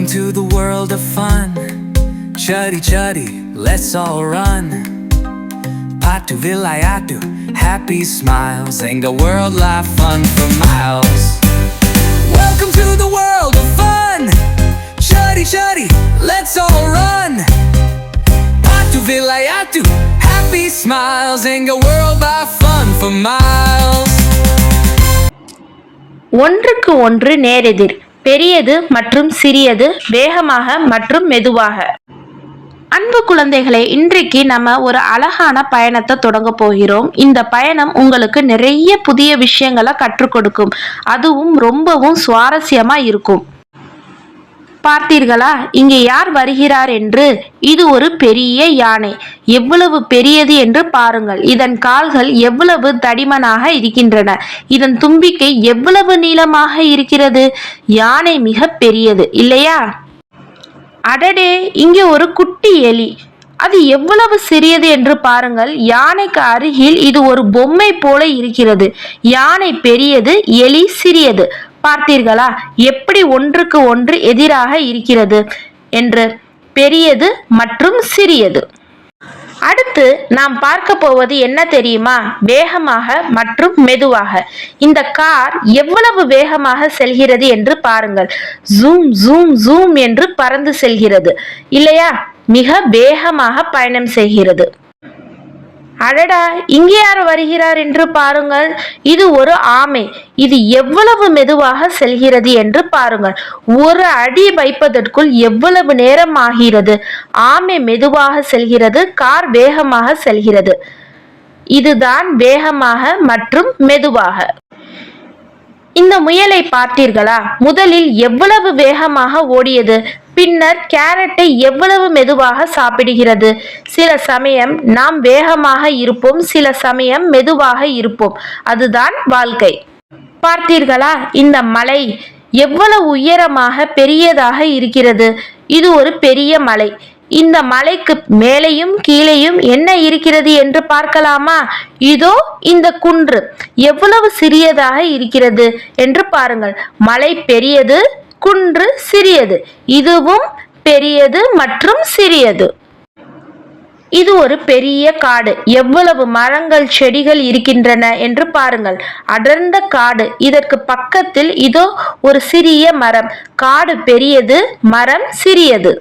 Welcome to the world of fun. Chuddy chuddy, let's all run. Patu vilayatu, happy smiles, ain't the world life fun for miles. Welcome to the world of fun. Chuddy chuddy, let's all run. Patu vilayatu, happy smiles, ain't the world life fun for miles. ஒன்றுக்கு ஒன்று நேரெதிர், பெரியது மற்றும் சிறியது, வேகமாக மற்றும் மெதுவாக. அன்பு குழந்தைகளே, இன்றைக்கு நம்ம ஒரு அழகான பயணத்தை தொடங்க போகிறோம். இந்த பயணம் உங்களுக்கு நிறைய புதிய விஷயங்களை கற்றுக் கொடுக்கும். அதுவும் ரொம்பவும் சுவாரஸ்யமா இருக்கும். பார்த்தீர்களா, இங்கே யார் வருகிறார் என்று? இது ஒரு பெரிய யானை. எவ்வளவு பெரியது என்று பாருங்கள். இதன் கால்கள் எவ்வளவு தடிமனாக இருக்கின்றன. இதன் தும்பிக்கை எவ்வளவு நீளமாக இருக்கிறது. யானை மிக பெரியது இல்லையா? அடடே, இங்கே ஒரு குட்டி எலி. அது எவ்வளவு சிறியது என்று பாருங்கள். யானைக்கு அருகில் இது ஒரு பொம்மை போல இருக்கிறது. யானை பெரியது, எலி சிறியது. பார்த்தீர்களா, எப்படி ஒன்றுக்கு ஒன்று எதிராக இருக்கிறது என்று? பெரியது மற்றும் சிறியது. அடுத்து நாம் பார்க்க போவது என்ன தெரியுமா? வேகமாக மற்றும் மெதுவாக. இந்த கார் எவ்வளவு வேகமாக செல்கிறது என்று பாருங்கள். ஜூம் ஜூம் ஜூம் என்று பறந்து செல்கிறது இல்லையா? மிக வேகமாக பயணம் செய்கிறது. அடடா, இங்கே யார் வருகிறார் என்று பாருங்கள். இது ஒரு ஆமை. இது எவ்வளவு மெதுவாக செல்கிறது என்று பாருங்கள். ஒரு அடி வைப்பதற்குள் எவ்வளவு நேரம் ஆகிறது. ஆமை மெதுவாக செல்கிறது, கார் வேகமாக செல்கிறது. இதுதான் வேகமாக மற்றும் மெதுவாக. இந்த முயலை பார்த்தீர்களா? முதலில் எவ்வளவு வேகமாக ஓடியது, பின்னர் கேரட்டை எவ்வளவு மெதுவாக சாப்பிடுகிறது. சில சமயம் நாம் வேகமாக இருப்போம், சில சமயம் மெதுவாக இருப்போம். அதுதான் வாழ்க்கை. பார்த்தீர்களா, இந்த மலை எவ்வளவு உயரமாக பெரியதாக இருக்கிறது. இது ஒரு பெரிய மலை. இந்த மலைக்கு மேலேயும் கீழேயும் என்ன இருக்கிறது என்று பார்க்கலாமா? இதோ இந்த குன்று எவ்வளவு சிறியதாக இருக்கிறது என்று பாருங்கள். மலை பெரியது, குன்று சிறியது. இதுவும் பெரியது மற்றும் சிறியது. இது ஒரு பெரிய காடு. எவ்வளவு மரங்கள் செடிகள் இருக்கின்றன என்று பாருங்கள். அடர்ந்த காடு. இதற்கு பக்கத்தில் இதோ ஒரு சிறிய மரம். காடு பெரியது, மரம் சிறியது.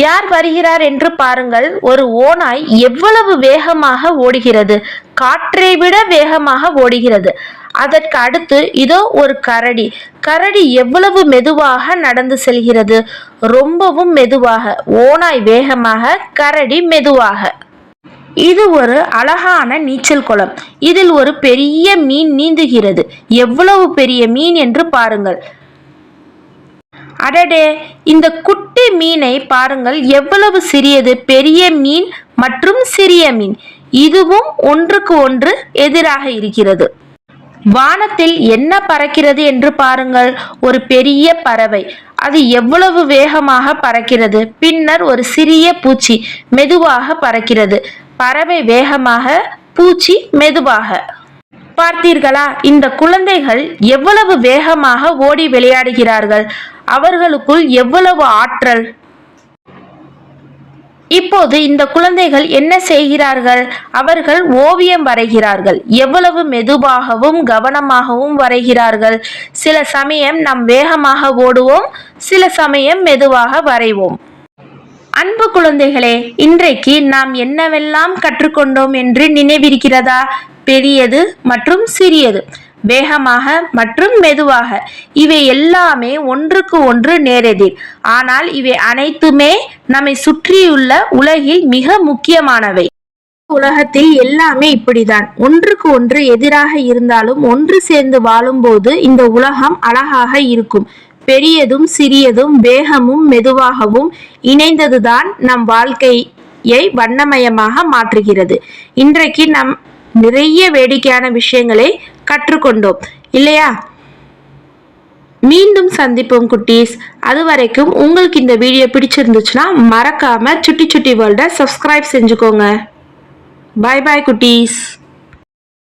யார் வருகிறார் என்று பாருங்கள். ஒரு ஓநாய் எவ்வளவு வேகமாக ஓடுகிறது. காற்றை விட வேகமாக ஓடுகிறது. அதற்கு அடுத்து இதோ ஒரு கரடி. கரடி எவ்வளவு மெதுவாக நடந்து செல்கிறது. ரொம்பவும் மெதுவாக. ஓநாய் வேகமாக, கரடி மெதுவாக. இது ஒரு அழகான நீச்சல் குளம். இதில் ஒரு பெரிய மீன் நீந்துகிறது. எவ்வளவு பெரிய மீன் என்று பாருங்கள். அடடே, இந்த குட்டி மீனை பாருங்கள், எவ்வளவு சிறியது. பெரிய மீன் மற்றும் சிறிய மீன், இதுவும் ஒன்றுக்கு ஒன்று எதிராக இருக்கிறது. வானத்தில் என்ன பறக்கிறது என்று பாருங்கள். ஒரு பெரிய பறவை. அது எவ்வளவு வேகமாக பறக்கிறது. பின்னர் ஒரு சிறிய பூச்சி மெதுவாக பறக்கிறது. பறவை வேகமாக, பூச்சி மெதுவாக. பார்த்தீர்களா, இந்த குழந்தைகள் எவ்வளவு வேகமாக ஓடி விளையாடுகிறார்கள். அவர்களுக்குள் எவ்வளவு ஆற்றல். இப்போது இந்த குழந்தைகள் என்ன செய்கிறார்கள்? அவர்கள் ஓவியம் வரைகிறார்கள். எவ்வளவு மெதுவாகவும் கவனமாகவும் வரைகிறார்கள். சில சமயம் நாம் வேகமாக ஓடுவோம், சில சமயம் மெதுவாக வரைவோம். அன்பு குழந்தைகளே, இன்றைக்கு நாம் என்னவெல்லாம் கற்றுக்கொண்டோம் என்று நினைவிருக்கிறதா? பெரியது மற்றும் சிறியது, வேகமாக மற்றும் மெதுவாக. இவை எல்லாமே ஒன்றுக்கு ஒன்று நேரெதிர். ஆனால் இவை அனைத்துமே நம்மை சுற்றியுள்ள உலகில் மிக முக்கியமானவை. உலகத்தில் எல்லாமே இப்படிதான். ஒன்றுக்கு ஒன்று எதிராக இருந்தாலும் ஒன்று சேர்ந்து வாழும்போது இந்த உலகம் அழகாக இருக்கும். பெரியதும் சிறியதும் வேகமும் மெதுவாகவும் இணைந்ததுதான் நம் வாழ்க்கையை வண்ணமயமாக மாற்றுகிறது. இன்றைக்கு நம் நிறைய வேடிக்கையான விஷயங்களை கற்றுக்கொண்டோம் இல்லையா? மீண்டும் சந்திப்போம் குட்டீஸ். அது வரைக்கும் உங்களுக்கு இந்த வீடியோ பிடிச்சிருந்துச்சுன்னா மறக்காம சுட்டி சுட்டி வேர்ல்ட சப்ஸ்கிரைப் செஞ்சுக்கோங்க. பாய் பாய் குட்டீஸ்.